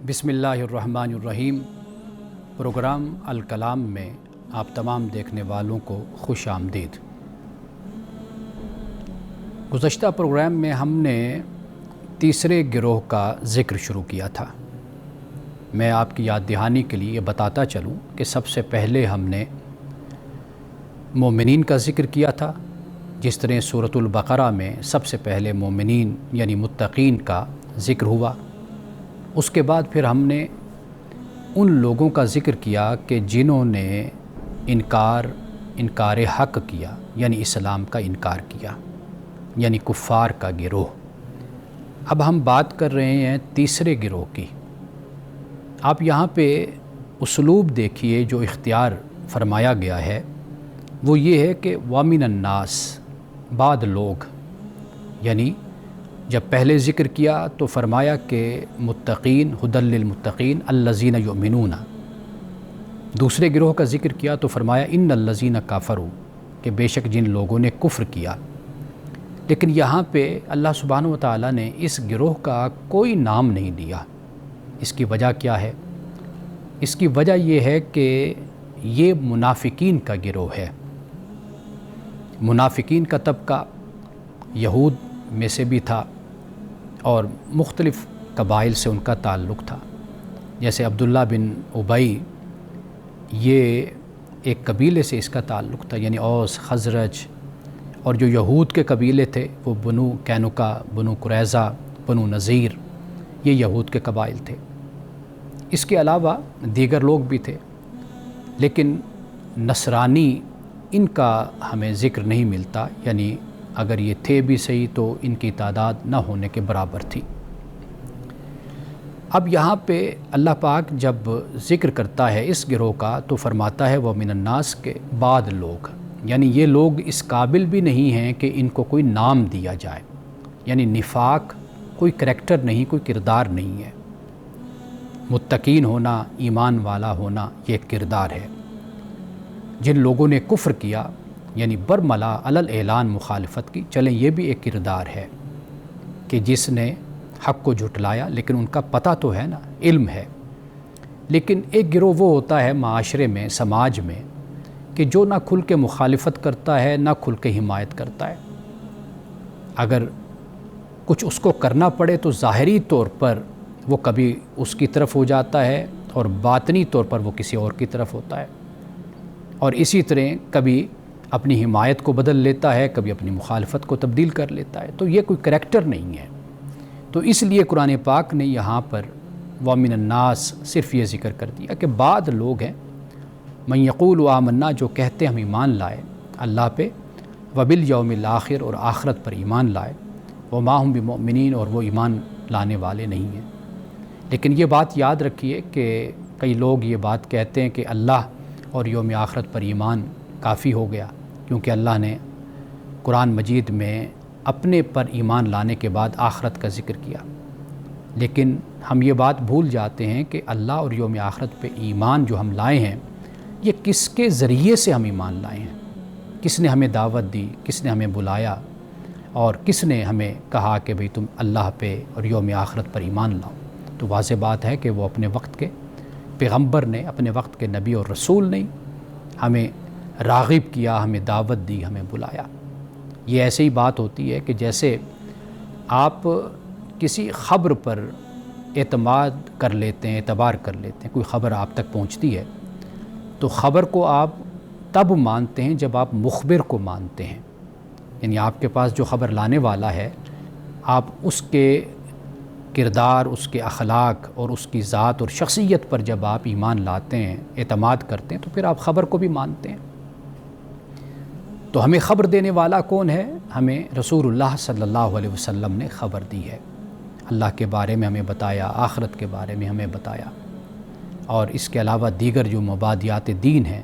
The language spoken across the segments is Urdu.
بسم اللہ الرحمن الرحیم۔ پروگرام الکلام میں آپ تمام دیکھنے والوں کو خوش آمدید۔ گزشتہ پروگرام میں ہم نے تیسرے گروہ کا ذکر شروع کیا تھا۔ میں آپ کی یاد دہانی کے لیے یہ بتاتا چلوں کہ سب سے پہلے ہم نے مومنین کا ذکر کیا تھا، جس طرح سورۃ البقرہ میں سب سے پہلے مومنین یعنی متقین کا ذکر ہوا۔ اس کے بعد پھر ہم نے ان لوگوں کا ذکر کیا کہ جنہوں نے انکار حق کیا، یعنی اسلام کا انکار کیا، یعنی کفار کا گروہ۔ اب ہم بات کر رہے ہیں تیسرے گروہ کی۔ آپ یہاں پہ اسلوب دیکھیے جو اختیار فرمایا گیا ہے، وہ یہ ہے کہ وَمِنَ النَّاسِ، بعد لوگ، یعنی جب پہلے ذکر کیا تو فرمایا کہ متقین، ھدی للمتقین الذین یؤمنون۔ دوسرے گروہ کا ذکر کیا تو فرمایا ان الذین کافروا، کہ بے شک جن لوگوں نے کفر کیا۔ لیکن یہاں پہ اللہ سبحانہ وتعالیٰ نے اس گروہ کا کوئی نام نہیں دیا۔ اس کی وجہ کیا ہے؟ اس کی وجہ یہ ہے کہ یہ منافقین کا گروہ ہے۔ منافقین کا طبقہ یہود میں سے بھی تھا اور مختلف قبائل سے ان کا تعلق تھا۔ جیسے عبداللہ بن ابی، یہ ایک قبیلے سے اس کا تعلق تھا، یعنی اوس، خزرج، اور جو یہود کے قبیلے تھے وہ بنو قینقاع، بنو قریظہ، بنو نذیر، یہ یہود کے قبائل تھے۔ اس کے علاوہ دیگر لوگ بھی تھے، لیکن نصرانی ان کا ہمیں ذکر نہیں ملتا، یعنی اگر یہ تھے بھی صحیح تو ان کی تعداد نہ ہونے کے برابر تھی۔ اب یہاں پہ اللہ پاک جب ذکر کرتا ہے اس گروہ کا تو فرماتا ہے وَمِنَ النَّاسِ، کے بعد لوگ، یعنی یہ لوگ اس قابل بھی نہیں ہیں کہ ان کو کوئی نام دیا جائے، یعنی نفاق کوئی کریکٹر نہیں، کوئی کردار نہیں ہے۔ متقین ہونا، ایمان والا ہونا، یہ ایک کردار ہے۔ جن لوگوں نے کفر کیا، یعنی برملا علی الاعلان مخالفت کی، چلیں یہ بھی ایک کردار ہے کہ جس نے حق کو جھٹلایا، لیکن ان کا پتہ تو ہے نا، علم ہے۔ لیکن ایک گروہ وہ ہوتا ہے معاشرے میں، سماج میں، کہ جو نہ کھل کے مخالفت کرتا ہے نہ کھل کے حمایت کرتا ہے۔ اگر کچھ اس کو کرنا پڑے تو ظاہری طور پر وہ کبھی اس کی طرف ہو جاتا ہے اور باطنی طور پر وہ کسی اور کی طرف ہوتا ہے، اور اسی طرح کبھی اپنی حمایت کو بدل لیتا ہے، کبھی اپنی مخالفت کو تبدیل کر لیتا ہے۔ تو یہ کوئی کریکٹر نہیں ہے۔ تو اس لیے قرآن پاک نے یہاں پر وَمِنَ النَّاسِ صرف یہ ذکر کر دیا کہ بعد لوگ ہیں مَن یقول آمنا، جو کہتے ہم ایمان لائے اللہ پہ، وبالیوم الآخر، اور آخرت پر ایمان لائے، وما ہم بمؤمنین، اور وہ ایمان لانے والے نہیں ہیں۔ لیکن یہ بات یاد رکھیے کہ کئی لوگ یہ بات کہتے ہیں کہ اللہ اور یوم آخرت پر ایمان کافی ہو گیا، کیونکہ اللہ نے قرآن مجید میں اپنے پر ایمان لانے کے بعد آخرت کا ذکر کیا۔ لیکن ہم یہ بات بھول جاتے ہیں کہ اللہ اور یوم آخرت پہ ایمان جو ہم لائے ہیں، یہ کس کے ذریعے سے ہم ایمان لائے ہیں، کس نے ہمیں دعوت دی، کس نے ہمیں بلایا، اور کس نے ہمیں کہا کہ بھئی تم اللہ پہ اور یوم آخرت پر ایمان لاؤ۔ تو واضح بات ہے کہ وہ اپنے وقت کے پیغمبر نے، اپنے وقت کے نبی اور رسول نے ہمیں راغب کیا، ہمیں دعوت دی، ہمیں بلایا۔ یہ ایسے ہی بات ہوتی ہے کہ جیسے آپ کسی خبر پر اعتماد کر لیتے ہیں، اعتبار کر لیتے ہیں، کوئی خبر آپ تک پہنچتی ہے تو خبر کو آپ تب مانتے ہیں جب آپ مخبر کو مانتے ہیں، یعنی آپ کے پاس جو خبر لانے والا ہے، آپ اس کے کردار، اس کے اخلاق اور اس کی ذات اور شخصیت پر جب آپ ایمان لاتے ہیں، اعتماد کرتے ہیں، تو پھر آپ خبر کو بھی مانتے ہیں۔ تو ہمیں خبر دینے والا کون ہے؟ ہمیں رسول اللہ صلی اللہ علیہ وسلم نے خبر دی ہے۔ اللہ کے بارے میں ہمیں بتایا، آخرت کے بارے میں ہمیں بتایا، اور اس کے علاوہ دیگر جو مبادیات دین ہیں،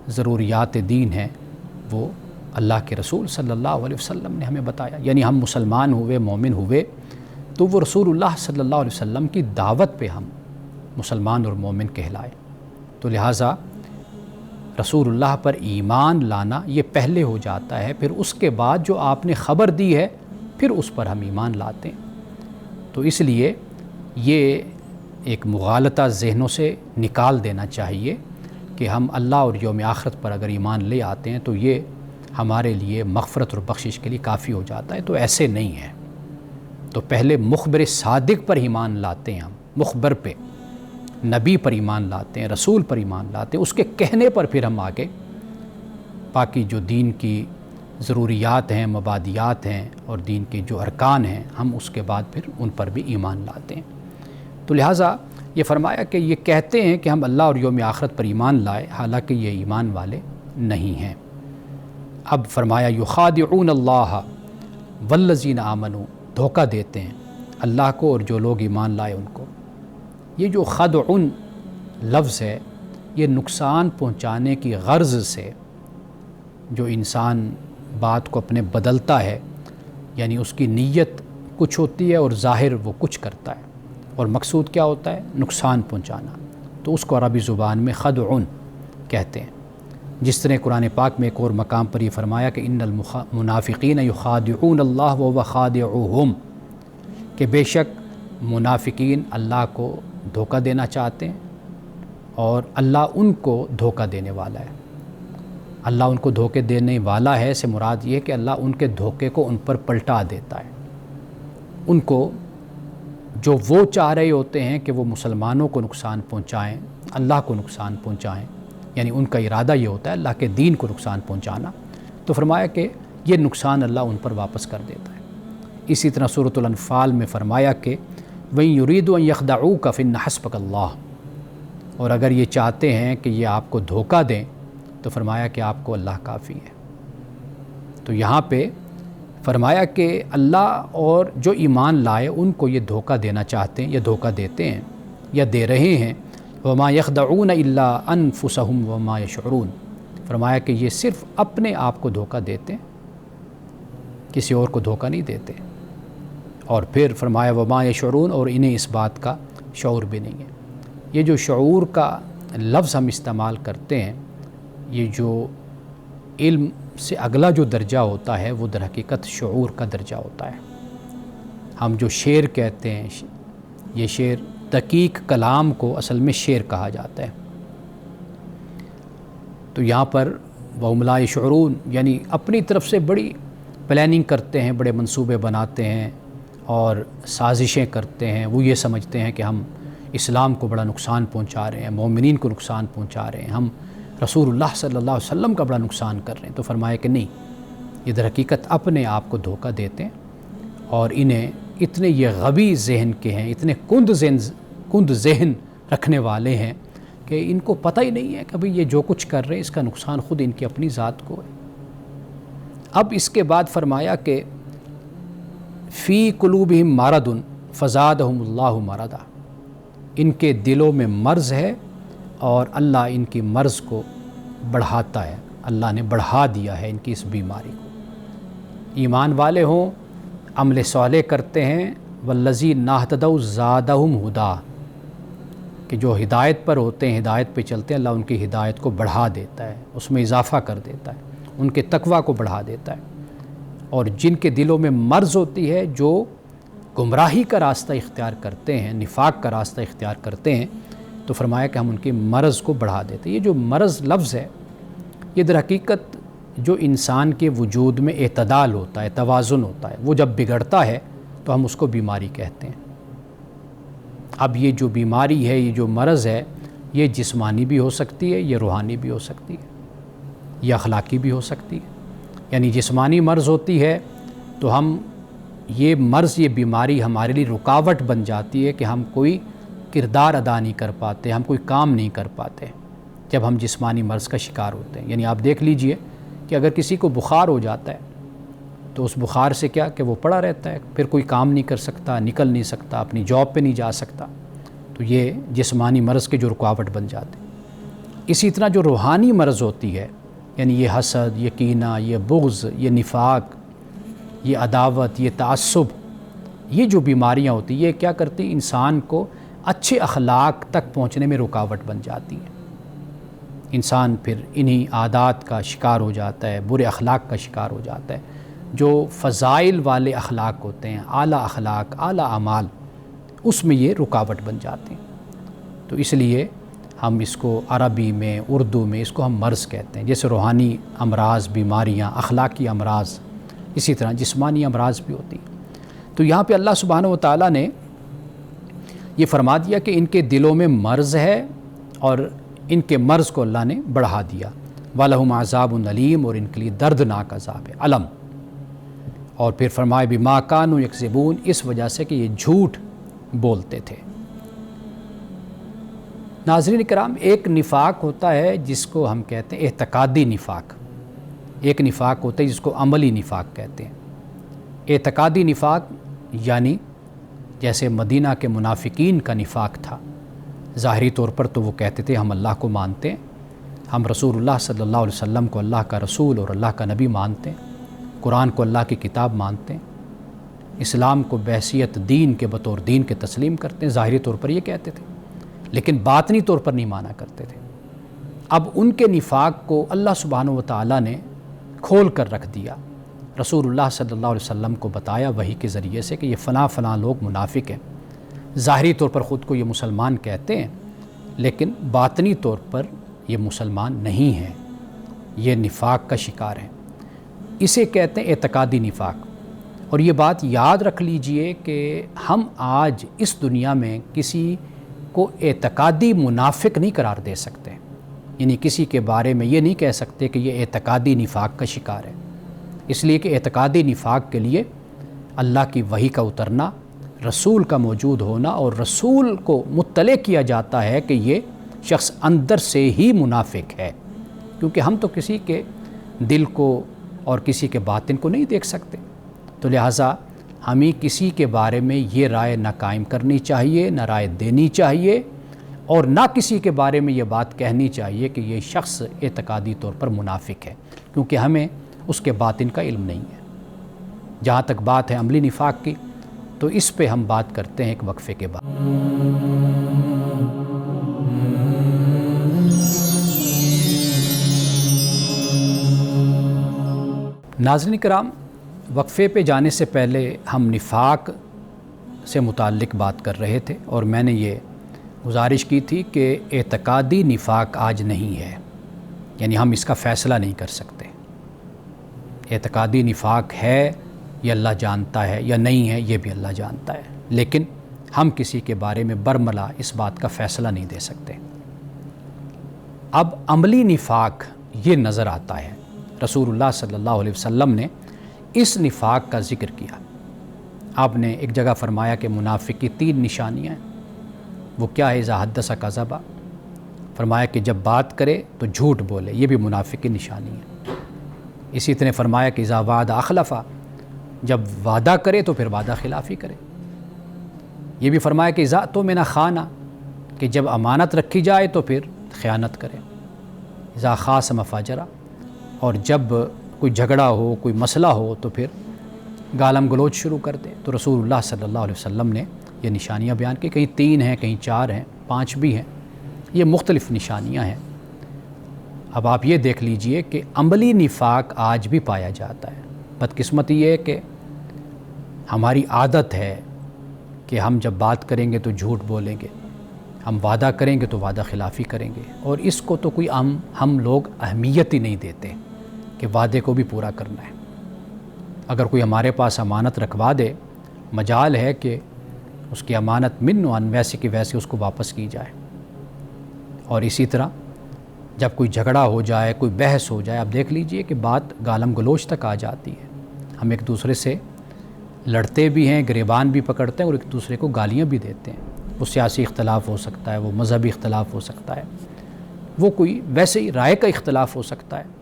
ضروریات دین ہیں، وہ اللہ کے رسول صلی اللہ علیہ وسلم نے ہمیں بتایا۔ یعنی ہم مسلمان ہوئے، مومن ہوئے، تو وہ رسول اللہ صلی اللہ علیہ وسلم کی دعوت پہ ہم مسلمان اور مومن کہلائے۔ تو لہٰذا رسول اللہ پر ایمان لانا یہ پہلے ہو جاتا ہے، پھر اس کے بعد جو آپ نے خبر دی ہے پھر اس پر ہم ایمان لاتے ہیں۔ تو اس لیے یہ ایک مغالطہ ذہنوں سے نکال دینا چاہیے کہ ہم اللہ اور یوم آخرت پر اگر ایمان لے آتے ہیں تو یہ ہمارے لیے مغفرت اور بخشش کے لیے کافی ہو جاتا ہے، تو ایسے نہیں ہے۔ تو پہلے مخبر صادق پر ایمان لاتے ہیں، ہم مخبر پہ، نبی پر ایمان لاتے ہیں، رسول پر ایمان لاتے ہیں، اس کے کہنے پر پھر ہم آگے باقی جو دین کی ضروریات ہیں، مبادیات ہیں اور دین کے جو ارکان ہیں، ہم اس کے بعد پھر ان پر بھی ایمان لاتے ہیں۔ تو لہٰذا یہ فرمایا کہ یہ کہتے ہیں کہ ہم اللہ اور یوم آخرت پر ایمان لائے، حالانکہ یہ ایمان والے نہیں ہیں۔ اب فرمایا یخادعون اللہ والذین آمنوا، دھوکہ دیتے ہیں اللہ کو اور جو لوگ ایمان لائے ان کو۔ یہ جو خدعن لفظ ہے، یہ نقصان پہنچانے کی غرض سے جو انسان بات کو اپنے بدلتا ہے، یعنی اس کی نیت کچھ ہوتی ہے اور ظاہر وہ کچھ کرتا ہے، اور مقصود کیا ہوتا ہے؟ نقصان پہنچانا، تو اس کو عربی زبان میں خدعن کہتے ہیں۔ جس طرح قرآن پاک میں ایک اور مقام پر یہ فرمایا کہ ان المنافقین یخادعون اللہ وهو خادعهم، کہ بے شک منافقین اللہ کو دھوکہ دینا چاہتے ہیں اور اللہ ان کو دھوکہ دینے والا ہے۔ اللہ ان کو دھوکے دینے والا ہے سے مراد یہ ہے کہ اللہ ان کے دھوکے کو ان پر پلٹا دیتا ہے۔ ان کو جو وہ چاہ رہے ہوتے ہیں کہ وہ مسلمانوں کو نقصان پہنچائیں، اللہ کو نقصان پہنچائیں، یعنی ان کا ارادہ یہ ہوتا ہے اللہ کے دین کو نقصان پہنچانا، تو فرمایا کہ یہ نقصان اللہ ان پر واپس کر دیتا ہے۔ اسی طرح سورۃ الانفال میں فرمایا کہ وَإِن يُرِيدُوا أَن يَخْدَعُوكَ فَإِنَّ حَسْبَكَ اللَّهُ، اور اگر یہ چاہتے ہیں کہ یہ آپ کو دھوکہ دیں تو فرمایا کہ آپ کو اللہ کافی ہے۔ تو یہاں پہ فرمایا کہ اللہ اور جو ایمان لائے ان کو یہ دھوکہ دینا چاہتے ہیں یا دھوکہ دیتے ہیں یا دے رہے ہیں۔ وَمَا يَخْدَعُونَ إِلَّا أَنفُسَهُمْ وَمَا يَشْعُرُونَ، فرمایا کہ یہ صرف اپنے آپ کو دھوکہ دیتے ہیں، کسی اور کو دھوکہ نہیں دیتے۔ اور پھر فرمایا وَمَا يَشْعُرُونَ، اور انہیں اس بات کا شعور بھی نہیں ہے۔ یہ جو شعور کا لفظ ہم استعمال کرتے ہیں، یہ جو علم سے اگلا جو درجہ ہوتا ہے وہ در حقیقت شعور کا درجہ ہوتا ہے۔ ہم جو شعر کہتے ہیں، یہ شعر دقیق کلام کو اصل میں شعر کہا جاتا ہے۔ تو یہاں پر وَهُمْ لَا يَشْعُرُونَ، یعنی اپنی طرف سے بڑی پلاننگ کرتے ہیں، بڑے منصوبے بناتے ہیں اور سازشیں کرتے ہیں۔ وہ یہ سمجھتے ہیں کہ ہم اسلام کو بڑا نقصان پہنچا رہے ہیں، مومنین کو نقصان پہنچا رہے ہیں، ہم رسول اللہ صلی اللہ علیہ وسلم کا بڑا نقصان کر رہے ہیں۔ تو فرمایا کہ نہیں، یہ در حقیقت اپنے آپ کو دھوکہ دیتے ہیں، اور انہیں اتنے یہ غبی ذہن کے ہیں، اتنے کند ذہن رکھنے والے ہیں کہ ان کو پتہ ہی نہیں ہے کہ بھئی یہ جو کچھ کر رہے ہیں اس کا نقصان خود ان کی اپنی ذات کو ہے۔ اب اس کے بعد فرمایا کہ فی قلوبہم مرض فزادہم اللہ مرضا، ان کے دلوں میں مرض ہے اور اللہ ان کی مرض کو بڑھاتا ہے، اللہ نے بڑھا دیا ہے ان کی اس بیماری کو۔ ایمان والے ہوں، عمل صالح کرتے ہیں، والذین اہتدوا زادہم ہدا، کہ جو ہدایت پر ہوتے ہیں، ہدایت پہ چلتے ہیں، اللہ ان کی ہدایت کو بڑھا دیتا ہے، اس میں اضافہ کر دیتا ہے، ان کے تقوی کو بڑھا دیتا ہے۔ اور جن کے دلوں میں مرض ہوتی ہے، جو گمراہی کا راستہ اختیار کرتے ہیں، نفاق کا راستہ اختیار کرتے ہیں، تو فرمایا کہ ہم ان کی مرض کو بڑھا دیتے ہیں۔ یہ جو مرض لفظ ہے، یہ در حقیقت جو انسان کے وجود میں اعتدال ہوتا ہے، توازن ہوتا ہے، وہ جب بگڑتا ہے تو ہم اس کو بیماری کہتے ہیں۔ اب یہ جو بیماری ہے، یہ جو مرض ہے، یہ جسمانی بھی ہو سکتی ہے، یہ روحانی بھی ہو سکتی ہے، یہ اخلاقی بھی ہو سکتی ہے۔ یعنی جسمانی مرض ہوتی ہے تو ہم یہ مرض، یہ بیماری ہمارے لیے رکاوٹ بن جاتی ہے کہ ہم کوئی کردار ادا نہیں کر پاتے، ہم کوئی کام نہیں کر پاتے جب ہم جسمانی مرض کا شکار ہوتے ہیں۔ یعنی آپ دیکھ لیجئے کہ اگر کسی کو بخار ہو جاتا ہے تو اس بخار سے کیا کہ وہ پڑا رہتا ہے، پھر کوئی کام نہیں کر سکتا، نکل نہیں سکتا، اپنی جاب پہ نہیں جا سکتا، تو یہ جسمانی مرض کے جو رکاوٹ بن جاتے ہیں۔ اسی طرح جو روحانی مرض ہوتی ہے، یعنی یہ حسد، یہ کینہ، یہ بغض، یہ نفاق، یہ عداوت، یہ تعصب، یہ جو بیماریاں ہوتی ہیں، یہ کیا کرتی ہیں؟ انسان کو اچھے اخلاق تک پہنچنے میں رکاوٹ بن جاتی ہیں۔ انسان پھر انہی عادات کا شکار ہو جاتا ہے، برے اخلاق کا شکار ہو جاتا ہے۔ جو فضائل والے اخلاق ہوتے ہیں، اعلیٰ اخلاق، اعلیٰ اعمال، اس میں یہ رکاوٹ بن جاتے ہیں۔ تو اس لیے ہم اس کو عربی میں اردو میں اس کو ہم مرض کہتے ہیں. جیسے روحانی امراض، بیماریاں، اخلاقی امراض، اسی طرح جسمانی امراض بھی ہوتی ہیں. تو یہاں پہ اللہ سبحانہ و تعالیٰ نے یہ فرما دیا کہ ان کے دلوں میں مرض ہے اور ان کے مرض کو اللہ نے بڑھا دیا. وَلَهُمْ عَذَابٌ أَلِيمٌ، اور ان کے لیے دردناک عذاب ہے، علم. اور پھر فرمائے بِمَا كَانُوا يَكْذِبُونَ، اس وجہ سے کہ یہ جھوٹ بولتے تھے. ناظرین کرام، ایک نفاق ہوتا ہے جس کو ہم کہتے ہیں اعتقادی نفاق. ایک نفاق ہوتا ہے جس کو عملی نفاق کہتے ہیں. اعتقادی نفاق یعنی جیسے مدینہ کے منافقین کا نفاق تھا. ظاہری طور پر تو وہ کہتے تھے ہم اللہ کو مانتے ہیں، ہم رسول اللہ صلی اللہ علیہ وسلم کو اللہ کا رسول اور اللہ کا نبی مانتے ہیں، قرآن کو اللہ کی کتاب مانتے ہیں، اسلام کو بحیثیت دین کے بطور دین کے تسلیم کرتے ہیں. ظاہری طور پر یہ کہتے تھے، لیکن باطنی طور پر نہیں مانا کرتے تھے. اب ان کے نفاق کو اللہ سبحانہ و تعالیٰ نے کھول کر رکھ دیا. رسول اللہ صلی اللہ علیہ وسلم کو بتایا وحی کے ذریعے سے کہ یہ فلاں فلاں لوگ منافق ہیں. ظاہری طور پر خود کو یہ مسلمان کہتے ہیں، لیکن باطنی طور پر یہ مسلمان نہیں ہیں، یہ نفاق کا شکار ہیں. اسے کہتے ہیں اعتقادی نفاق. اور یہ بات یاد رکھ لیجئے کہ ہم آج اس دنیا میں کسی کو اعتقادی منافق نہیں قرار دے سکتے. یعنی کسی کے بارے میں یہ نہیں کہہ سکتے کہ یہ اعتقادی نفاق کا شکار ہے، اس لیے کہ اعتقادی نفاق کے لیے اللہ کی وحی کا اترنا، رسول کا موجود ہونا، اور رسول کو مطلع کیا جاتا ہے کہ یہ شخص اندر سے ہی منافق ہے. کیونکہ ہم تو کسی کے دل کو اور کسی کے باطن کو نہیں دیکھ سکتے، تو لہٰذا ہمیں کسی کے بارے میں یہ رائے نہ قائم کرنی چاہیے، نہ رائے دینی چاہیے، اور نہ کسی کے بارے میں یہ بات کہنی چاہیے کہ یہ شخص اعتقادی طور پر منافق ہے، کیونکہ ہمیں اس کے باطن کا علم نہیں ہے. جہاں تک بات ہے عملی نفاق کی، تو اس پہ ہم بات کرتے ہیں ایک وقفے کے بعد. ناظرین کرام، وقفے پہ جانے سے پہلے ہم نفاق سے متعلق بات کر رہے تھے، اور میں نے یہ گزارش کی تھی کہ اعتقادی نفاق آج نہیں ہے، یعنی ہم اس کا فیصلہ نہیں کر سکتے. اعتقادی نفاق ہے یہ اللہ جانتا ہے یا نہیں ہے یہ بھی اللہ جانتا ہے، لیکن ہم کسی کے بارے میں برملا اس بات کا فیصلہ نہیں دے سکتے. اب عملی نفاق یہ نظر آتا ہے. رسول اللہ صلی اللہ علیہ وسلم نے اس نفاق کا ذکر کیا. آپ نے ایک جگہ فرمایا کہ منافق کی 3 نشانیاں ہیں. وہ کیا ہے؟ اذا حدث کذب، فرمایا کہ جب بات کرے تو جھوٹ بولے، یہ بھی منافق کی نشانی ہے. اسی طرح فرمایا کہ اذا وعد اخلف، جب وعدہ کرے تو پھر وعدہ خلافی کرے. یہ بھی فرمایا کہ اذا اؤتمن خان، کہ جب امانت رکھی جائے تو پھر خیانت کرے. اذا خاصم فجر، اور جب کوئی جھگڑا ہو، کوئی مسئلہ ہو تو پھر گالم گلوچ شروع کر دے. تو رسول اللہ صلی اللہ علیہ وسلم نے یہ نشانیاں بیان کی. کہیں 3 ہیں، کہیں 4 ہیں، 5 بھی ہیں. یہ مختلف نشانیاں ہیں. اب آپ یہ دیکھ لیجئے کہ عملی نفاق آج بھی پایا جاتا ہے. بدقسمتی یہ ہے کہ ہماری عادت ہے کہ ہم جب بات کریں گے تو جھوٹ بولیں گے، ہم وعدہ کریں گے تو وعدہ خلافی کریں گے، اور اس کو تو کوئی ہم لوگ اہمیت ہی نہیں دیتے کہ وعدے کو بھی پورا کرنا ہے. اگر کوئی ہمارے پاس امانت رکھوا دے، مجال ہے کہ اس کی امانت من و ان ویسے کی ویسے اس کو واپس کی جائے. اور اسی طرح جب کوئی جھگڑا ہو جائے، کوئی بحث ہو جائے، آپ دیکھ لیجئے کہ بات گالم گلوچ تک آ جاتی ہے. ہم ایک دوسرے سے لڑتے بھی ہیں، گریبان بھی پکڑتے ہیں، اور ایک دوسرے کو گالیاں بھی دیتے ہیں. وہ سیاسی اختلاف ہو سکتا ہے، وہ مذہبی اختلاف ہو سکتا ہے، وہ کوئی ویسے ہی رائے کا اختلاف ہو سکتا ہے.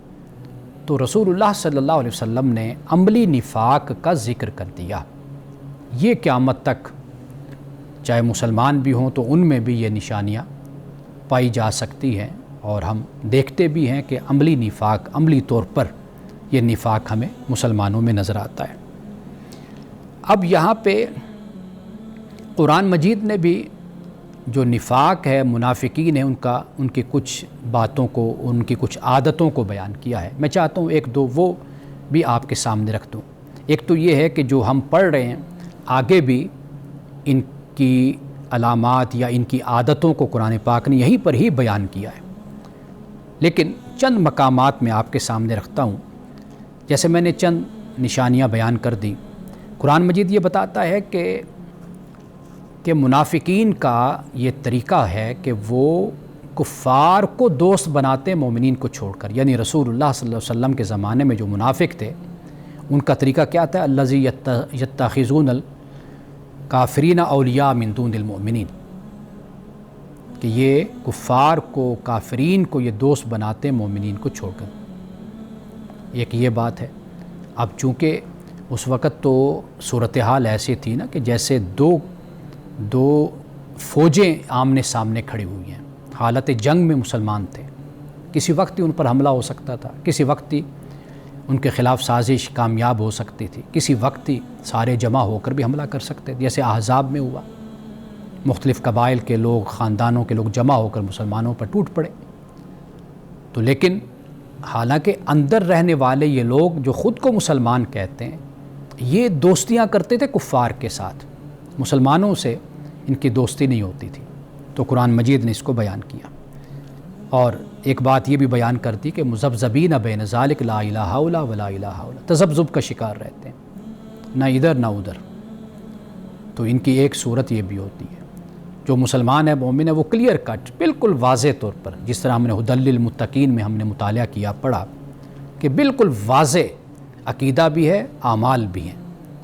تو رسول اللہ صلی اللہ علیہ وسلم نے عملی نفاق کا ذکر کر دیا. یہ قیامت تک چاہے مسلمان بھی ہوں تو ان میں بھی یہ نشانیاں پائی جا سکتی ہیں، اور ہم دیکھتے بھی ہیں کہ عملی نفاق، عملی طور پر یہ نفاق ہمیں مسلمانوں میں نظر آتا ہے. اب یہاں پہ قرآن مجید نے بھی جو نفاق ہے، منافقین ہیں، ان کی کچھ باتوں کو، ان کی کچھ عادتوں کو بیان کیا ہے. میں چاہتا ہوں 1-2 وہ بھی آپ کے سامنے رکھ دوں. ایک تو یہ ہے کہ جو ہم پڑھ رہے ہیں، آگے بھی ان کی علامات یا ان کی عادتوں کو قرآن پاک نے یہیں پر ہی بیان کیا ہے، لیکن چند مقامات میں آپ کے سامنے رکھتا ہوں۔ جیسے میں نے چند نشانیاں بیان کر دی، قرآن مجید یہ بتاتا ہے کہ منافقین کا یہ طریقہ ہے کہ وہ کفار کو دوست بناتے ہیں مومنین کو چھوڑ کر، یعنی رسول اللہ صلی اللہ علیہ وسلم کے زمانے میں جو منافق تھے ان کا طریقہ کیا تھا؟ الذی یتخذون الکافرین اولیاء من دون المؤمنین، کہ یہ کفار کو، کافرین کو یہ دوست بناتے ہیں مومنین کو چھوڑ کر۔ ایک یہ بات ہے۔ اب چونکہ اس وقت تو صورتحال ایسی تھی نا کہ جیسے دو فوجیں آمنے سامنے کھڑی ہوئی ہیں، حالت جنگ میں مسلمان تھے، کسی وقت ہی ان پر حملہ ہو سکتا تھا، کسی وقت ہی ان کے خلاف سازش کامیاب ہو سکتی تھی، کسی وقت ہی سارے جمع ہو کر بھی حملہ کر سکتے تھے، جیسے احزاب میں ہوا، مختلف قبائل کے لوگ، خاندانوں کے لوگ جمع ہو کر مسلمانوں پر ٹوٹ پڑے۔ تو لیکن حالانکہ اندر رہنے والے یہ لوگ جو خود کو مسلمان کہتے ہیں، یہ دوستیاں کرتے تھے کفار کے ساتھ، مسلمانوں سے ان کی دوستی نہیں ہوتی تھی۔ تو قرآن مجید نے اس کو بیان کیا، اور ایک بات یہ بھی بیان کرتی کہ مذبذبین بین ذالک لا الہ الا ولا الہ الا، تذبذب کا شکار رہتے ہیں، نہ ادھر نہ ادھر۔ تو ان کی ایک صورت یہ بھی ہوتی ہے، جو مسلمان ہے، مومن ہے، وہ کلیئر کٹ، بالکل واضح طور پر، جس طرح ہم نے ھدی للمتقین میں ہم نے مطالعہ کیا، پڑھا کہ بالکل واضح عقیدہ بھی ہے، اعمال بھی ہیں،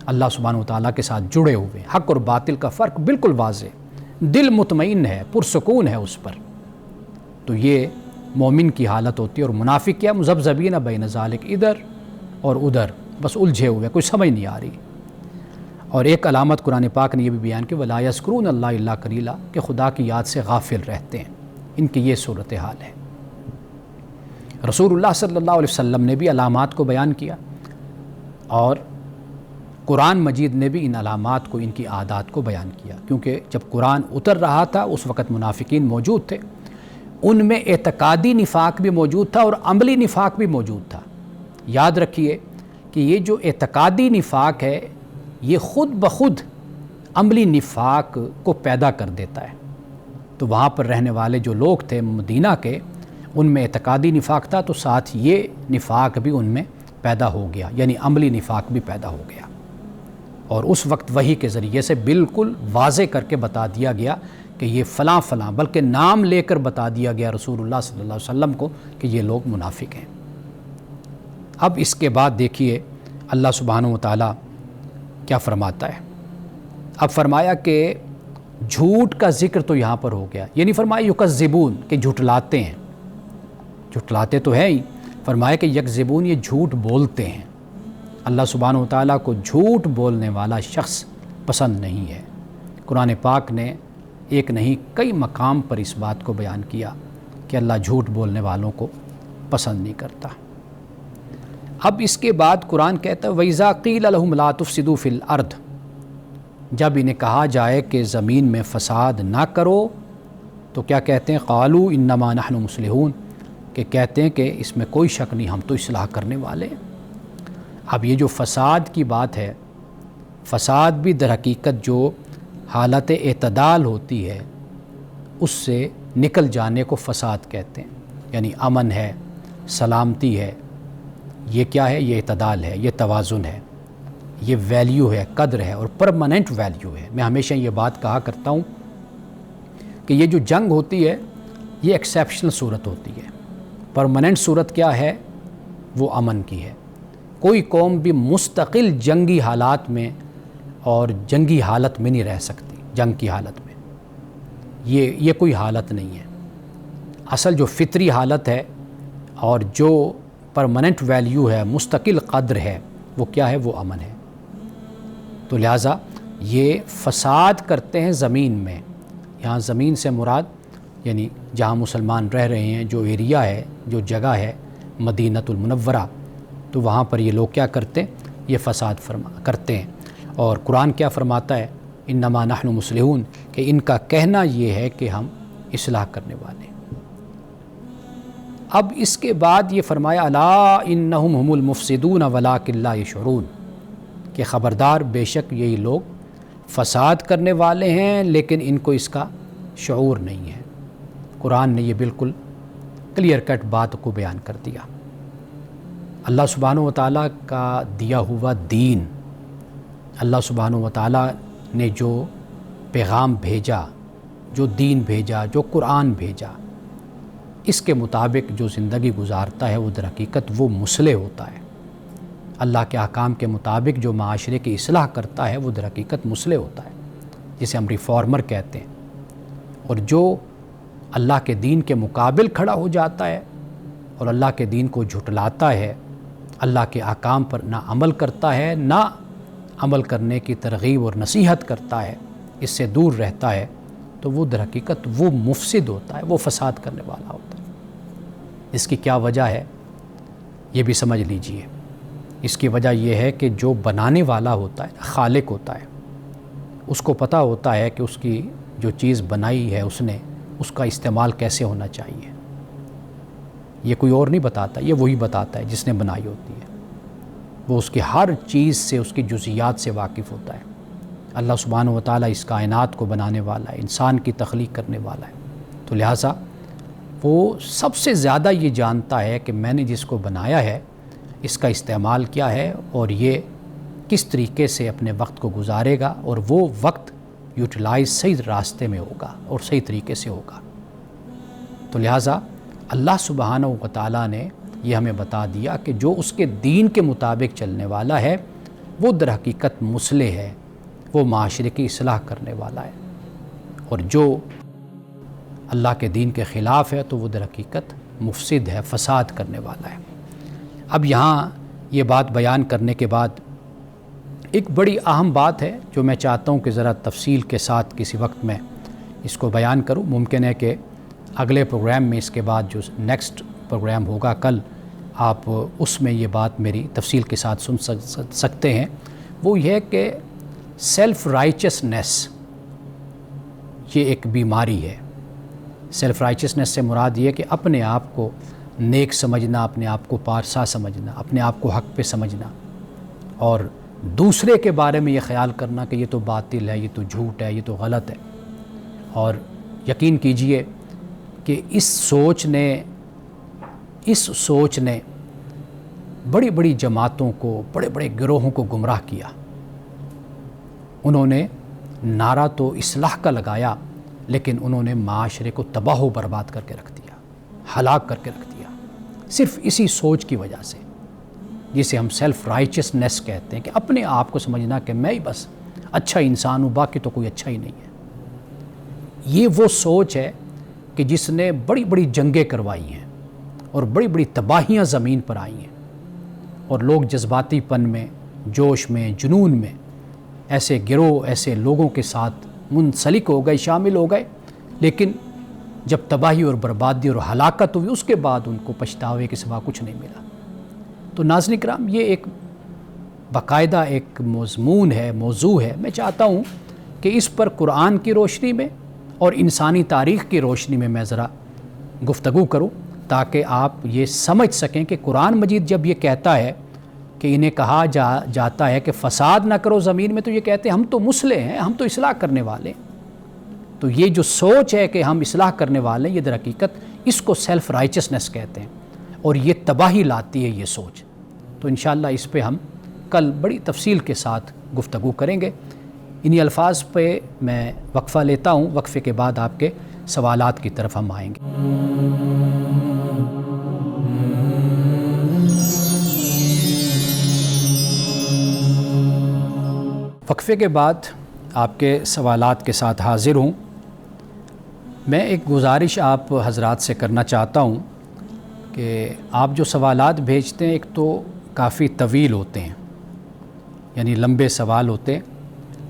اللہ سبحانہ وتعالیٰ کے ساتھ جڑے ہوئے، حق اور باطل کا فرق بالکل واضح، دل مطمئن ہے، پرسکون ہے اس پر۔ تو یہ مومن کی حالت ہوتی ہے، اور منافق کیا؟ مذبذبین بین ذالک، ادھر اور ادھر، بس الجھے ہوئے، کوئی سمجھ نہیں آ رہی۔ اور ایک علامت قرآن پاک نے یہ بھی بیان کی، وَلَا يَذْكُرُونَ اللَّهَ إِلَّا قَلِيلًا، کہ خدا کی یاد سے غافل رہتے ہیں، ان کی یہ صورتحال ہے۔ رسول اللہ صلی اللہ علیہ وسلم نے بھی علامات کو بیان کیا، اور قرآن مجید نے بھی ان علامات کو، ان کی عادات کو بیان کیا، کیونکہ جب قرآن اتر رہا تھا اس وقت منافقین موجود تھے، ان میں اعتقادی نفاق بھی موجود تھا اور عملی نفاق بھی موجود تھا۔ یاد رکھیے کہ یہ جو اعتقادی نفاق ہے یہ خود بخود عملی نفاق کو پیدا کر دیتا ہے۔ تو وہاں پر رہنے والے جو لوگ تھے مدینہ کے، ان میں اعتقادی نفاق تھا، تو ساتھ یہ نفاق بھی ان میں پیدا ہو گیا، یعنی عملی نفاق بھی پیدا ہو گیا، اور اس وقت وحی کے ذریعے سے بالکل واضح کر کے بتا دیا گیا کہ یہ فلاں فلاں، بلکہ نام لے کر بتا دیا گیا رسول اللہ صلی اللہ علیہ وسلم کو کہ یہ لوگ منافق ہیں۔ اب اس کے بعد دیکھیے اللہ سبحانہ وتعالیٰ کیا فرماتا ہے۔ اب فرمایا کہ جھوٹ کا ذکر تو یہاں پر ہو گیا، یہ نہیں فرمایا یکذبون کہ جھٹلاتے ہیں، جھٹلاتے تو ہیں ہی، فرمایا کہ یکذبون یہ جھوٹ بولتے ہیں۔ اللہ سبحانہ وتعالیٰ کو جھوٹ بولنے والا شخص پسند نہیں ہے۔ قرآن پاک نے ایک نہیں کئی مقام پر اس بات کو بیان کیا کہ اللہ جھوٹ بولنے والوں کو پسند نہیں کرتا۔ اب اس کے بعد قرآن کہتا ہے وَإِذَا قِيلَ لَهُمْ لَا تُفْسِدُوا فِي الْأَرْضِ، جب انہیں کہا جائے کہ زمین میں فساد نہ کرو تو کیا کہتے ہیں؟ قَالُوا إِنَّمَا نَحْنُ مُصْلِحُونَ، کہ کہتے ہیں کہ اس میں کوئی شک نہیں، ہم تو اصلاح کرنے والے ہیں۔ اب یہ جو فساد کی بات ہے، فساد بھی در حقیقت جو حالت اعتدال ہوتی ہے اس سے نکل جانے کو فساد کہتے ہیں، یعنی امن ہے، سلامتی ہے، یہ کیا ہے؟ یہ اعتدال ہے، یہ توازن ہے، یہ ویلیو ہے، قدر ہے، اور پرماننٹ ویلیو ہے۔ میں ہمیشہ یہ بات کہا کرتا ہوں کہ یہ جو جنگ ہوتی ہے یہ ایکسیپشنل صورت ہوتی ہے، پرماننٹ صورت کیا ہے؟ وہ امن کی ہے۔ کوئی قوم بھی مستقل جنگی حالات میں اور جنگی حالت میں نہیں رہ سکتی، جنگ کی حالت میں، یہ کوئی حالت نہیں ہے۔ اصل جو فطری حالت ہے اور جو پرماننٹ ویلیو ہے، مستقل قدر ہے، وہ کیا ہے؟ وہ امن ہے۔ تو لہٰذا یہ فساد کرتے ہیں زمین میں، یہاں زمین سے مراد یعنی جہاں مسلمان رہ رہے ہیں، جو ایریا ہے، جو جگہ ہے مدینۃ المنورہ، تو وہاں پر یہ لوگ کیا کرتے ہیں؟ یہ فساد کرتے ہیں۔ اور قرآن کیا فرماتا ہے؟ انما نحن مصلحون، کہ ان کا کہنا یہ ہے کہ ہم اصلاح کرنے والے ہیں۔ اب اس کے بعد یہ فرمایا الا انہم هم المفسدون ولکن لا یشعرون، کہ خبردار بے شک یہی لوگ فساد کرنے والے ہیں لیکن ان کو اس کا شعور نہیں ہے۔ قرآن نے یہ بالکل کلیئر کٹ بات کو بیان کر دیا۔ اللہ سبحانہ و تعالیٰ کا دیا ہوا دین، اللہ سبحانہ و تعالیٰ نے جو پیغام بھیجا، جو دین بھیجا، جو قرآن بھیجا، اس کے مطابق جو زندگی گزارتا ہے وہ در حقیقت وہ مصلح ہوتا ہے۔ اللہ کے احکام کے مطابق جو معاشرے کی اصلاح کرتا ہے وہ در حقیقت مصلح ہوتا ہے، جسے ہم ریفارمر کہتے ہیں۔ اور جو اللہ کے دین کے مقابل کھڑا ہو جاتا ہے اور اللہ کے دین کو جھٹلاتا ہے، اللہ کے احکام پر نہ عمل کرتا ہے، نہ عمل کرنے کی ترغیب اور نصیحت کرتا ہے، اس سے دور رہتا ہے، تو وہ در حقیقت وہ مفسد ہوتا ہے، وہ فساد کرنے والا ہوتا ہے۔ اس کی کیا وجہ ہے یہ بھی سمجھ لیجئے۔ اس کی وجہ یہ ہے کہ جو بنانے والا ہوتا ہے، خالق ہوتا ہے، اس کو پتہ ہوتا ہے کہ اس کی جو چیز بنائی ہے اس نے، اس کا استعمال کیسے ہونا چاہیے۔ یہ کوئی اور نہیں بتاتا، یہ وہی بتاتا ہے جس نے بنائی ہوتی ہے۔ وہ اس کی ہر چیز سے، اس کی جزیات سے واقف ہوتا ہے۔ اللہ سبحانہ و تعالیٰ اس کائنات کو بنانے والا ہے، انسان کی تخلیق کرنے والا ہے، تو لہٰذا وہ سب سے زیادہ یہ جانتا ہے کہ میں نے جس کو بنایا ہے اس کا استعمال کیا ہے اور یہ کس طریقے سے اپنے وقت کو گزارے گا، اور وہ وقت یوٹیلائز صحیح راستے میں ہوگا اور صحیح طریقے سے ہوگا۔ تو لہٰذا اللہ سبحانہ و تعالیٰ نے یہ ہمیں بتا دیا کہ جو اس کے دین کے مطابق چلنے والا ہے وہ در حقیقت مصلح ہے، وہ معاشرے کی اصلاح کرنے والا ہے، اور جو اللہ کے دین کے خلاف ہے تو وہ در حقیقت مفسد ہے، فساد کرنے والا ہے۔ اب یہاں یہ بات بیان کرنے کے بعد ایک بڑی اہم بات ہے جو میں چاہتا ہوں کہ ذرا تفصیل کے ساتھ کسی وقت میں اس کو بیان کروں۔ ممکن ہے کہ اگلے پروگرام میں، اس کے بعد جو نیکسٹ پروگرام ہوگا کل، آپ اس میں یہ بات میری تفصیل کے ساتھ سن سکتے ہیں۔ وہ یہ کہ سیلف رائچسنس یہ ایک بیماری ہے۔ سیلف رائچسنس سے مراد یہ کہ اپنے آپ کو نیک سمجھنا، اپنے آپ کو پارسا سمجھنا، اپنے آپ کو حق پہ سمجھنا، اور دوسرے کے بارے میں یہ خیال کرنا کہ یہ تو باطل ہے، یہ تو جھوٹ ہے، یہ تو غلط ہے۔ اور یقین کیجئے کہ اس سوچ نے بڑی بڑی جماعتوں کو، بڑے بڑے گروہوں کو گمراہ کیا۔ انہوں نے نعرہ تو اصلاح کا لگایا، لیکن انہوں نے معاشرے کو تباہ و برباد کر کے رکھ دیا، ہلاک کر کے رکھ دیا، صرف اسی سوچ کی وجہ سے، جسے ہم سیلف رائچسنس کہتے ہیں، کہ اپنے آپ کو سمجھنا کہ میں ہی بس اچھا انسان ہوں، باقی تو کوئی اچھا ہی نہیں ہے۔ یہ وہ سوچ ہے کہ جس نے بڑی بڑی جنگیں کروائی ہیں اور بڑی بڑی تباہیاں زمین پر آئی ہیں، اور لوگ جذباتی پن میں، جوش میں، جنون میں ایسے گروہ، ایسے لوگوں کے ساتھ منسلک ہو گئے، شامل ہو گئے، لیکن جب تباہی اور بربادی اور ہلاکت ہوئی اس کے بعد ان کو پچھتاوے کے سوا کچھ نہیں ملا۔ تو ناظرین کرام، یہ ایک باقاعدہ ایک مضمون ہے، موضوع ہے۔ میں چاہتا ہوں کہ اس پر قرآن کی روشنی میں اور انسانی تاریخ کی روشنی میں میں ذرا گفتگو کروں، تاکہ آپ یہ سمجھ سکیں کہ قرآن مجید جب یہ کہتا ہے کہ انہیں کہا جاتا ہے کہ فساد نہ کرو زمین میں، تو یہ کہتے ہیں ہم تو مصلح ہیں، ہم تو اصلاح کرنے والے ہیں۔ تو یہ جو سوچ ہے کہ ہم اصلاح کرنے والے ہیں، یہ در حقیقت اس کو سیلف رائچسنس کہتے ہیں، اور یہ تباہی لاتی ہے یہ سوچ۔ تو انشاءاللہ اس پہ ہم کل بڑی تفصیل کے ساتھ گفتگو کریں گے۔ انہی الفاظ پہ میں وقفہ لیتا ہوں، وقفے کے بعد آپ کے سوالات کی طرف ہم آئیں گے۔ وقفے کے بعد آپ کے سوالات کے ساتھ حاضر ہوں۔ میں ایک گزارش آپ حضرات سے کرنا چاہتا ہوں کہ آپ جو سوالات بھیجتے ہیں ایک تو کافی طویل ہوتے ہیں، یعنی لمبے سوال ہوتے ہیں،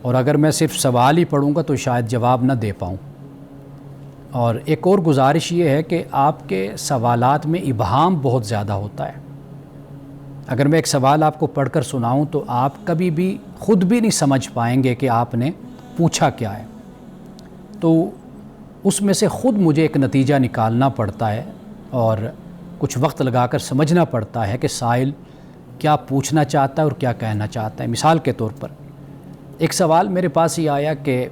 اور اگر میں صرف سوال ہی پڑھوں گا تو شاید جواب نہ دے پاؤں۔ اور ایک اور گزارش یہ ہے کہ آپ کے سوالات میں ابہام بہت زیادہ ہوتا ہے۔ اگر میں ایک سوال آپ کو پڑھ کر سناؤں تو آپ کبھی بھی خود بھی نہیں سمجھ پائیں گے کہ آپ نے پوچھا کیا ہے، تو اس میں سے خود مجھے ایک نتیجہ نکالنا پڑتا ہے اور کچھ وقت لگا کر سمجھنا پڑتا ہے کہ سائل کیا پوچھنا چاہتا ہے اور کیا کہنا چاہتا ہے۔ مثال کے طور پر ایک سوال میرے پاس یہ آیا کہ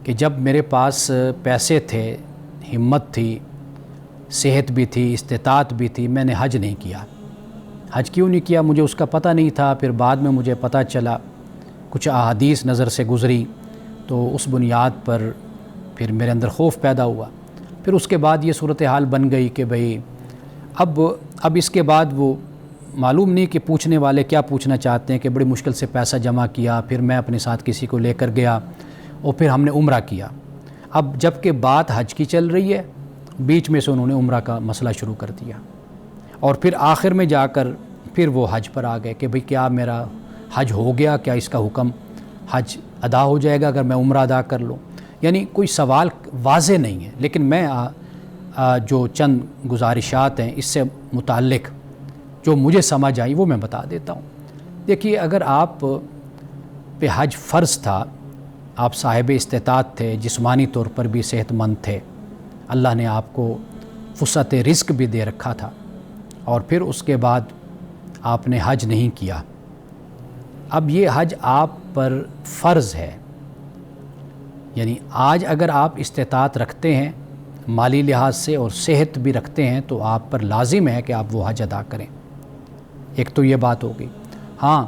جب میرے پاس پیسے تھے، ہمت تھی، صحت بھی تھی، استطاعت بھی تھی، میں نے حج نہیں کیا۔ حج کیوں نہیں کیا؟ مجھے اس کا پتہ نہیں تھا۔ پھر بعد میں مجھے پتہ چلا، کچھ احادیث نظر سے گزری، تو اس بنیاد پر پھر میرے اندر خوف پیدا ہوا۔ پھر اس کے بعد یہ صورتحال بن گئی کہ بھئی اب اس کے بعد وہ معلوم نہیں کہ پوچھنے والے کیا پوچھنا چاہتے ہیں، کہ بڑی مشکل سے پیسہ جمع کیا، پھر میں اپنے ساتھ کسی کو لے کر گیا اور پھر ہم نے عمرہ کیا۔ اب جب کہ بات حج کی چل رہی ہے، بیچ میں سے انہوں نے عمرہ کا مسئلہ شروع کر دیا، اور پھر آخر میں جا کر پھر وہ حج پر آ گئے کہ بھئی کیا میرا حج ہو گیا؟ کیا اس کا حکم حج ادا ہو جائے گا اگر میں عمرہ ادا کر لوں؟ یعنی کوئی سوال واضح نہیں ہے، لیکن میں جو چند گزارشات ہیں اس سے متعلق جو مجھے سمجھ آئی وہ میں بتا دیتا ہوں۔ دیکھیے، اگر آپ پہ حج فرض تھا، آپ صاحب استطاعت تھے، جسمانی طور پر بھی صحت مند تھے، اللہ نے آپ کو وسعت رزق بھی دے رکھا تھا، اور پھر اس کے بعد آپ نے حج نہیں کیا۔ اب یہ حج آپ پر فرض ہے، یعنی آج اگر آپ استطاعت رکھتے ہیں مالی لحاظ سے اور صحت بھی رکھتے ہیں تو آپ پر لازم ہے کہ آپ وہ حج ادا کریں۔ ایک تو یہ بات ہوگی۔ ہاں،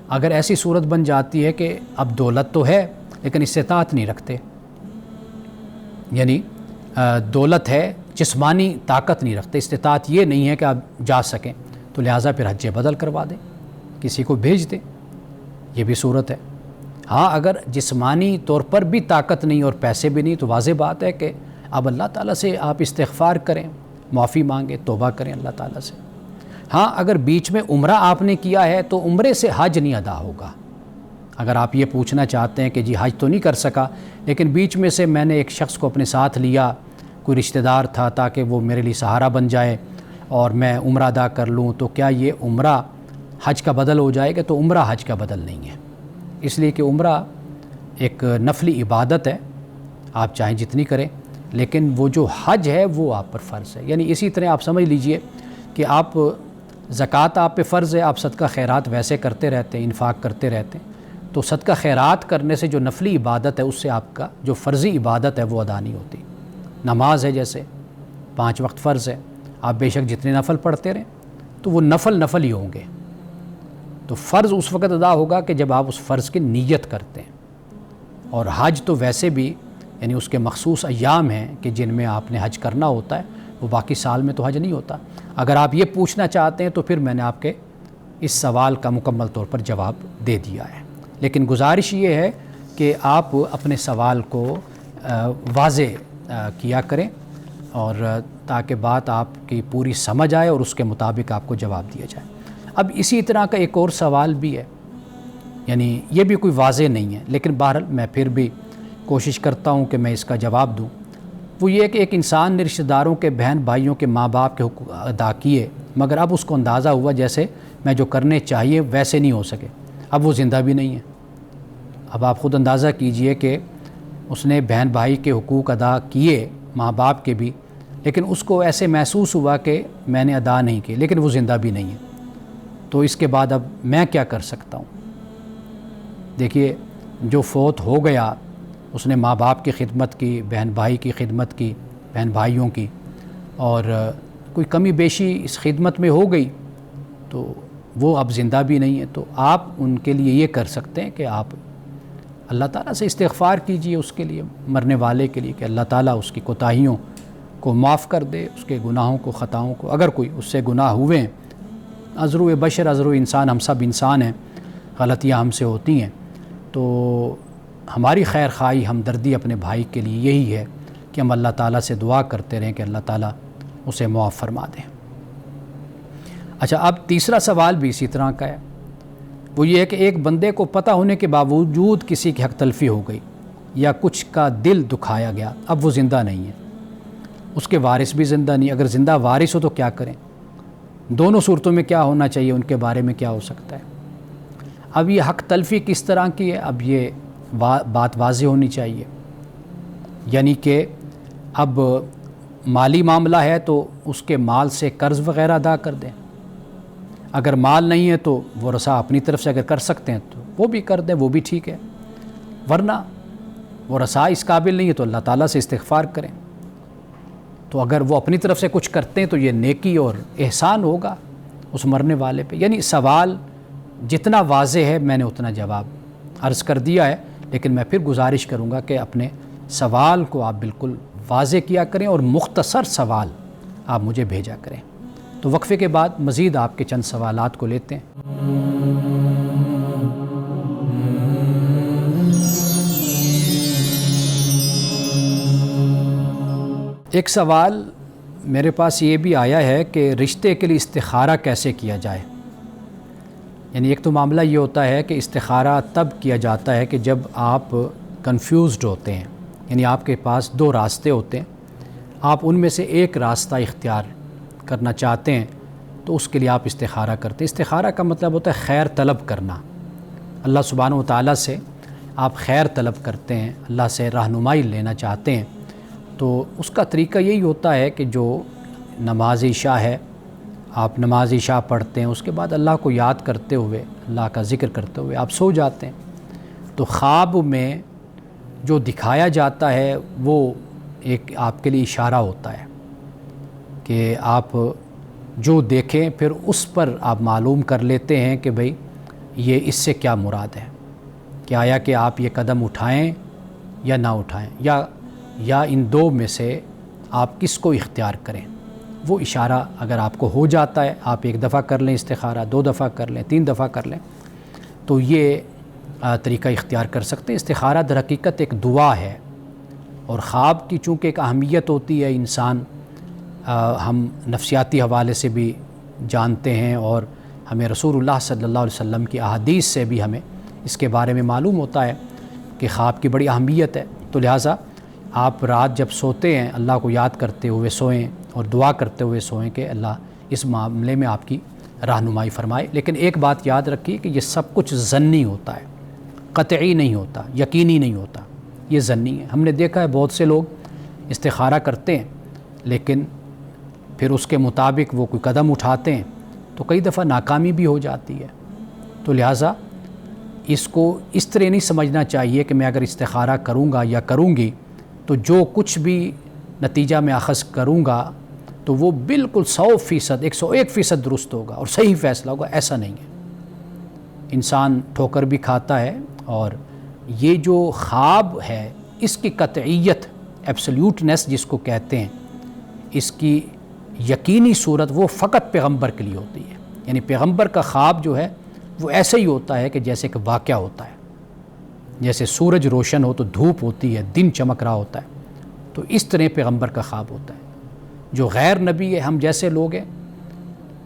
اگر ایسی صورت بن جاتی ہے کہ اب دولت تو ہے لیکن استطاعت نہیں رکھتے، یعنی دولت ہے، جسمانی طاقت نہیں رکھتے، استطاعت یہ نہیں ہے کہ آپ جا سکیں، تو لہٰذا پھر حج بدل کروا دیں، کسی کو بھیج دیں، یہ بھی صورت ہے۔ ہاں، اگر جسمانی طور پر بھی طاقت نہیں اور پیسے بھی نہیں، تو واضح بات ہے کہ اب اللہ تعالیٰ سے آپ استغفار کریں، معافی مانگیں، توبہ کریں اللہ تعالیٰ سے۔ ہاں، اگر بیچ میں عمرہ آپ نے کیا ہے تو عمرے سے حج نہیں ادا ہوگا۔ اگر آپ یہ پوچھنا چاہتے ہیں کہ جی حج تو نہیں کر سکا لیکن بیچ میں سے میں نے ایک شخص کو اپنے ساتھ لیا، کوئی رشتہ دار تھا، تاکہ وہ میرے لیے سہارا بن جائے اور میں عمرہ ادا کر لوں، تو کیا یہ عمرہ حج کا بدل ہو جائے گا؟ تو عمرہ حج کا بدل نہیں ہے، اس لیے کہ عمرہ ایک نفلی عبادت ہے، آپ چاہیں جتنی کریں، لیکن وہ جو حج ہے وہ آپ پر فرض ہے۔ یعنی اسی طرح آپ سمجھ لیجئے کہ آپ زکوٰۃ آپ پہ فرض ہے، آپ صدقہ خیرات ویسے کرتے رہتے ہیں، انفاق کرتے رہتے ہیں، تو صدقہ خیرات کرنے سے جو نفلی عبادت ہے اس سے آپ کا جو فرضی عبادت ہے وہ ادا نہیں ہوتی۔ نماز ہے، جیسے 5 وقت فرض ہے، آپ بے شک جتنے نفل پڑھتے رہیں تو وہ نفل ہی ہوں گے، تو فرض اس وقت ادا ہوگا کہ جب آپ اس فرض کی نیت کرتے ہیں۔ اور حج تو ویسے بھی یعنی اس کے مخصوص ایام ہیں کہ جن میں آپ نے حج کرنا ہوتا ہے، وہ باقی سال میں تو حج نہیں ہوتا۔ اگر آپ یہ پوچھنا چاہتے ہیں تو پھر میں نے آپ کے اس سوال کا مکمل طور پر جواب دے دیا ہے، لیکن گزارش یہ ہے کہ آپ اپنے سوال کو واضح کیا کریں، اور تاکہ بات آپ کی پوری سمجھ آئے اور اس کے مطابق آپ کو جواب دیا جائے۔ اب اسی طرح کا ایک اور سوال بھی ہے، یعنی یہ بھی کوئی واضح نہیں ہے، لیکن بہرحال میں پھر بھی کوشش کرتا ہوں کہ میں اس کا جواب دوں۔ وہ یہ کہ ایک انسان نے رشتہ داروں کے، بہن بھائیوں کے، ماں باپ کے حقوق ادا کیے، مگر اب اس کو اندازہ ہوا جیسے میں جو کرنے چاہیے ویسے نہیں ہو سکے، اب وہ زندہ بھی نہیں ہے۔ اب آپ خود اندازہ کیجئے کہ اس نے بہن بھائی کے حقوق ادا کیے، ماں باپ کے بھی، لیکن اس کو ایسے محسوس ہوا کہ میں نے ادا نہیں کیے، لیکن وہ زندہ بھی نہیں ہے، تو اس کے بعد اب میں کیا کر سکتا ہوں؟ دیکھیے، جو فوت ہو گیا اس نے ماں باپ کی خدمت کی، بہن بھائی کی خدمت کی، بہن بھائیوں کی، اور کوئی کمی بیشی اس خدمت میں ہو گئی، تو وہ اب زندہ بھی نہیں ہے، تو آپ ان کے لیے یہ کر سکتے ہیں کہ آپ اللہ تعالیٰ سے استغفار کیجئے اس کے لیے، مرنے والے کے لیے، کہ اللہ تعالیٰ اس کی کوتاہیوں کو معاف کر دے، اس کے گناہوں کو، خطاؤں کو، اگر کوئی اس سے گناہ ہوئے ہیں۔ عذرو بشر، عذرو انسان، ہم سب انسان ہیں، غلطیاں ہم سے ہوتی ہیں، تو ہماری خیر خواہی، ہمدردی اپنے بھائی کے لیے یہی ہے کہ ہم اللہ تعالیٰ سے دعا کرتے رہیں کہ اللہ تعالیٰ اسے معاف فرما دیں۔ اچھا، اب تیسرا سوال بھی اسی طرح کا ہے، وہ یہ ہے کہ ایک بندے کو پتہ ہونے کے باوجود کسی کی حق تلفی ہو گئی یا کچھ کا دل دکھایا گیا، اب وہ زندہ نہیں ہے، اس کے وارث بھی زندہ نہیں، اگر زندہ وارث ہو تو کیا کریں؟ دونوں صورتوں میں کیا ہونا چاہیے، ان کے بارے میں کیا ہو سکتا ہے؟ اب یہ حق تلفی کس طرح کی ہے، اب یہ بات واضح ہونی چاہیے، یعنی کہ اب مالی معاملہ ہے تو اس کے مال سے قرض وغیرہ ادا کر دیں، اگر مال نہیں ہے تو ورثہ اپنی طرف سے اگر کر سکتے ہیں تو وہ بھی کر دیں، وہ بھی ٹھیک ہے۔ ورنہ وہ رسا اس قابل نہیں ہے تو اللہ تعالیٰ سے استغفار کریں۔ تو اگر وہ اپنی طرف سے کچھ کرتے ہیں تو یہ نیکی اور احسان ہوگا اس مرنے والے پہ۔ یعنی سوال جتنا واضح ہے میں نے اتنا جواب عرض کر دیا ہے، لیکن میں پھر گزارش کروں گا کہ اپنے سوال کو آپ بالکل واضح کیا کریں اور مختصر سوال آپ مجھے بھیجا کریں۔ تو وقفے کے بعد مزید آپ کے چند سوالات کو لیتے ہیں۔ ایک سوال میرے پاس یہ بھی آیا ہے کہ رشتے کے لیے استخارہ کیسے کیا جائے؟ یعنی ایک تو معاملہ یہ ہوتا ہے کہ استخارہ تب کیا جاتا ہے کہ جب آپ کنفیوزڈ ہوتے ہیں، یعنی آپ کے پاس دو راستے ہوتے ہیں، آپ ان میں سے ایک راستہ اختیار کرنا چاہتے ہیں تو اس کے لیے آپ استخارہ کرتے ہیں۔ استخارہ کا مطلب ہوتا ہے خیر طلب کرنا، اللہ سبحانہ و تعالیٰ سے آپ خیر طلب کرتے ہیں، اللہ سے رہنمائی لینا چاہتے ہیں۔ تو اس کا طریقہ یہی ہوتا ہے کہ جو نماز عشاء ہے، آپ نماز عشاء پڑھتے ہیں، اس کے بعد اللہ کو یاد کرتے ہوئے، اللہ کا ذکر کرتے ہوئے آپ سو جاتے ہیں۔ تو خواب میں جو دکھایا جاتا ہے وہ ایک آپ کے لیے اشارہ ہوتا ہے کہ آپ جو دیکھیں پھر اس پر آپ معلوم کر لیتے ہیں کہ بھئی یہ اس سے کیا مراد ہے، کہ آیا کہ آپ یہ قدم اٹھائیں یا نہ اٹھائیں، یا ان دو میں سے آپ کس کو اختیار کریں۔ وہ اشارہ اگر آپ کو ہو جاتا ہے، آپ ایک دفعہ کر لیں استخارہ، 2 دفعہ کر لیں، 3 دفعہ کر لیں، تو یہ طریقہ اختیار کر سکتے ہیں۔ استخارہ در حقیقت ایک دعا ہے، اور خواب کی چونکہ ایک اہمیت ہوتی ہے، انسان ہم نفسیاتی حوالے سے بھی جانتے ہیں، اور ہمیں رسول اللہ صلی اللہ علیہ وسلم کی احادیث سے بھی ہمیں اس کے بارے میں معلوم ہوتا ہے کہ خواب کی بڑی اہمیت ہے۔ تو لہٰذا آپ رات جب سوتے ہیں اللہ کو یاد کرتے ہوئے سوئیں اور دعا کرتے ہوئے سوئیں کہ اللہ اس معاملے میں آپ کی رہنمائی فرمائے۔ لیکن ایک بات یاد رکھیے کہ یہ سب کچھ ظنی ہوتا ہے، قطعی نہیں ہوتا، یقینی نہیں ہوتا، یہ ظنی ہے۔ ہم نے دیکھا ہے بہت سے لوگ استخارہ کرتے ہیں لیکن پھر اس کے مطابق وہ کوئی قدم اٹھاتے ہیں تو کئی دفعہ ناکامی بھی ہو جاتی ہے۔ تو لہٰذا اس کو اس طرح نہیں سمجھنا چاہیے کہ میں اگر استخارہ کروں گا یا کروں گی تو جو کچھ بھی نتیجہ میں اخذ کروں گا تو وہ بالکل 100%، 101% درست ہوگا اور صحیح فیصلہ ہوگا، ایسا نہیں ہے۔ انسان ٹھوکر بھی کھاتا ہے، اور یہ جو خواب ہے اس کی قطعیت، ایبسلیوٹنس جس کو کہتے ہیں، اس کی یقینی صورت وہ فقط پیغمبر کے لیے ہوتی ہے۔ یعنی پیغمبر کا خواب جو ہے وہ ایسے ہی ہوتا ہے کہ جیسے کہ واقعہ ہوتا ہے، جیسے سورج روشن ہو تو دھوپ ہوتی ہے، دن چمک رہا ہوتا ہے، تو اس طرح پیغمبر کا خواب ہوتا ہے۔ جو غیر نبی ہے، ہم جیسے لوگ ہیں،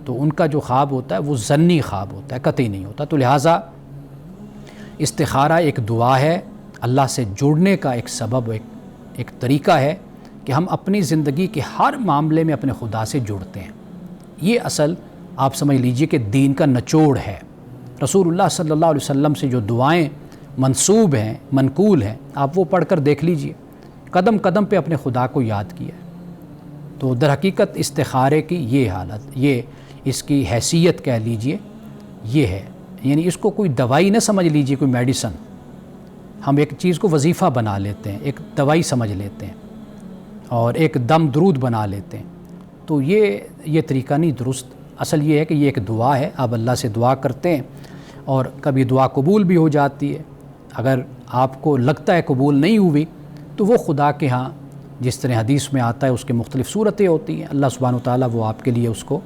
تو ان کا جو خواب ہوتا ہے وہ ظنی خواب ہوتا ہے، قطعی نہیں ہوتا۔ تو لہٰذا استخارہ ایک دعا ہے، اللہ سے جڑنے کا ایک سبب، ایک طریقہ ہے کہ ہم اپنی زندگی کے ہر معاملے میں اپنے خدا سے جڑتے ہیں۔ یہ اصل آپ سمجھ لیجئے کہ دین کا نچوڑ ہے۔ رسول اللہ صلی اللہ علیہ وسلم سے جو دعائیں منسوب ہیں، منقول ہیں، آپ وہ پڑھ کر دیکھ لیجئے، قدم قدم پہ اپنے خدا کو یاد کیا ہے۔ تو در حقیقت استخارے کی یہ حالت، یہ اس کی حیثیت کہہ لیجئے یہ ہے۔ یعنی اس کو کوئی دوائی نہ سمجھ لیجئے، کوئی میڈیسن۔ ہم ایک چیز کو وظیفہ بنا لیتے ہیں، ایک دوائی سمجھ لیتے ہیں اور ایک دم درود بنا لیتے ہیں، تو یہ طریقہ نہیں درست۔ اصل یہ ہے کہ یہ ایک دعا ہے، آپ اللہ سے دعا کرتے ہیں اور کبھی دعا قبول بھی ہو جاتی ہے۔ اگر آپ کو لگتا ہے قبول نہیں ہوئی تو وہ خدا کے ہاں جس طرح حدیث میں آتا ہے اس کے مختلف صورتیں ہوتی ہیں، اللہ سبحانہ وتعالیٰ وہ آپ کے لیے اس کو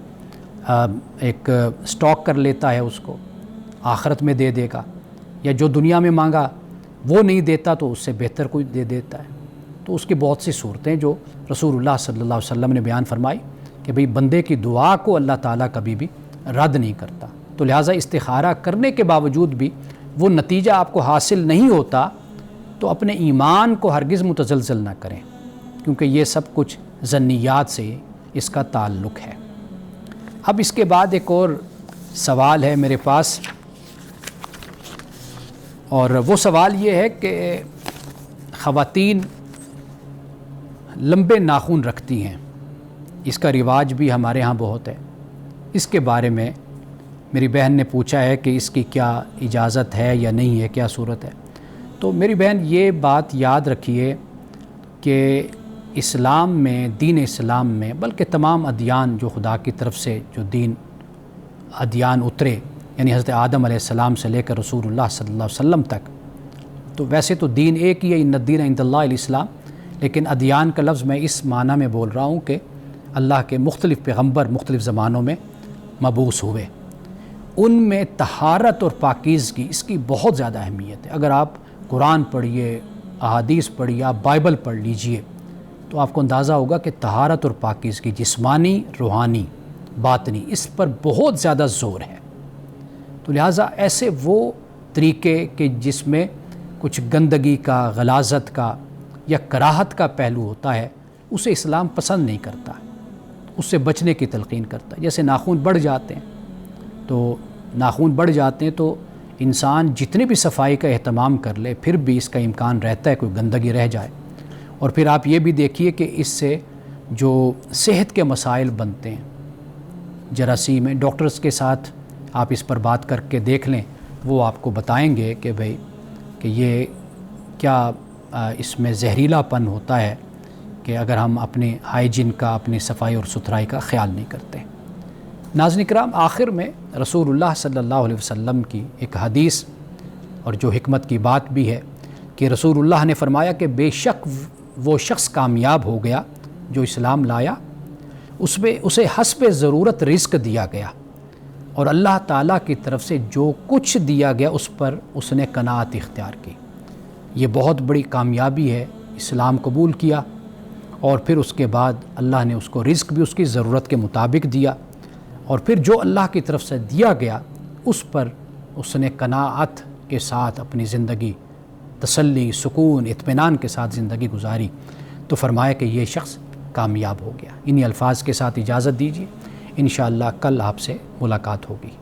ایک سٹاک کر لیتا ہے، اس کو آخرت میں دے دے گا، یا جو دنیا میں مانگا وہ نہیں دیتا تو اس سے بہتر کوئی دے دیتا ہے۔ تو اس کی بہت سی صورتیں جو رسول اللہ صلی اللہ علیہ وسلم نے بیان فرمائی کہ بھئی بندے کی دعا کو اللہ تعالیٰ کبھی بھی رد نہیں کرتا۔ تو لہٰذا استخارہ کرنے کے باوجود بھی وہ نتیجہ آپ کو حاصل نہیں ہوتا تو اپنے ایمان کو ہرگز متزلزل نہ کریں، کیونکہ یہ سب کچھ ظنیات سے اس کا تعلق ہے۔ اب اس کے بعد ایک اور سوال ہے میرے پاس، اور وہ سوال یہ ہے کہ خواتین لمبے ناخن رکھتی ہیں، اس کا رواج بھی ہمارے ہاں بہت ہے، اس کے بارے میں میری بہن نے پوچھا ہے کہ اس کی کیا اجازت ہے یا نہیں ہے، کیا صورت ہے۔ تو میری بہن یہ بات یاد رکھیے کہ اسلام میں، دین اسلام میں، بلکہ تمام ادیان جو خدا کی طرف سے جو ادیان اترے، یعنی حضرت آدم علیہ السلام سے لے کر رسول اللہ صلی اللہ علیہ وسلم تک، تو ویسے تو دین ایک ہی ہے، ان الدین عند اللہ الاسلام، لیکن ادیان کا لفظ میں اس معنی میں بول رہا ہوں کہ اللہ کے مختلف پیغمبر مختلف زمانوں میں مبعوث ہوئے، ان میں طہارت اور پاکیزگی اس کی بہت زیادہ اہمیت ہے۔ اگر آپ قرآن پڑھیے، احادیث پڑھیے، آپ بائبل پڑھ لیجئے، تو آپ کو اندازہ ہوگا کہ طہارت اور پاکیزگی جسمانی، روحانی، باطنی، اس پر بہت زیادہ زور ہے۔ تو لہٰذا ایسے وہ طریقے کہ جس میں کچھ گندگی کا، غلاظت کا یا کراہت کا پہلو ہوتا ہے، اسے اسلام پسند نہیں کرتا، اس سے بچنے کی تلقین کرتا ہے۔ جیسے ناخن بڑھ جاتے ہیں، تو ناخن بڑھ جاتے ہیں تو انسان جتنی بھی صفائی کا اہتمام کر لے، پھر بھی اس کا امکان رہتا ہے کوئی گندگی رہ جائے۔ اور پھر آپ یہ بھی دیکھیے کہ اس سے جو صحت کے مسائل بنتے ہیں، جراثیم ہیں، ڈاکٹرز کے ساتھ آپ اس پر بات کر کے دیکھ لیں، وہ آپ کو بتائیں گے کہ بھئی کہ یہ کیا اس میں زہریلا پن ہوتا ہے کہ اگر ہم اپنے ہائیجین کا، اپنی صفائی اور ستھرائی کا خیال نہیں کرتے۔ ناظرین کرام، آخر میں رسول اللہ صلی اللہ علیہ وسلم کی ایک حدیث اور جو حکمت کی بات بھی ہے کہ رسول اللہ نے فرمایا کہ بے شک وہ شخص کامیاب ہو گیا جو اسلام لایا، اسے حسب ضرورت رزق دیا گیا، اور اللہ تعالیٰ کی طرف سے جو کچھ دیا گیا اس پر اس نے قناعت اختیار کی۔ یہ بہت بڑی کامیابی ہے، اسلام قبول کیا اور پھر اس کے بعد اللہ نے اس کو رزق بھی اس کی ضرورت کے مطابق دیا، اور پھر جو اللہ کی طرف سے دیا گیا اس پر اس نے قناعت کے ساتھ اپنی زندگی، تسلی، سکون، اطمینان کے ساتھ زندگی گزاری، تو فرمایا کہ یہ شخص کامیاب ہو گیا۔ انہی الفاظ کے ساتھ اجازت دیجیے، انشاءاللہ کل آپ سے ملاقات ہوگی۔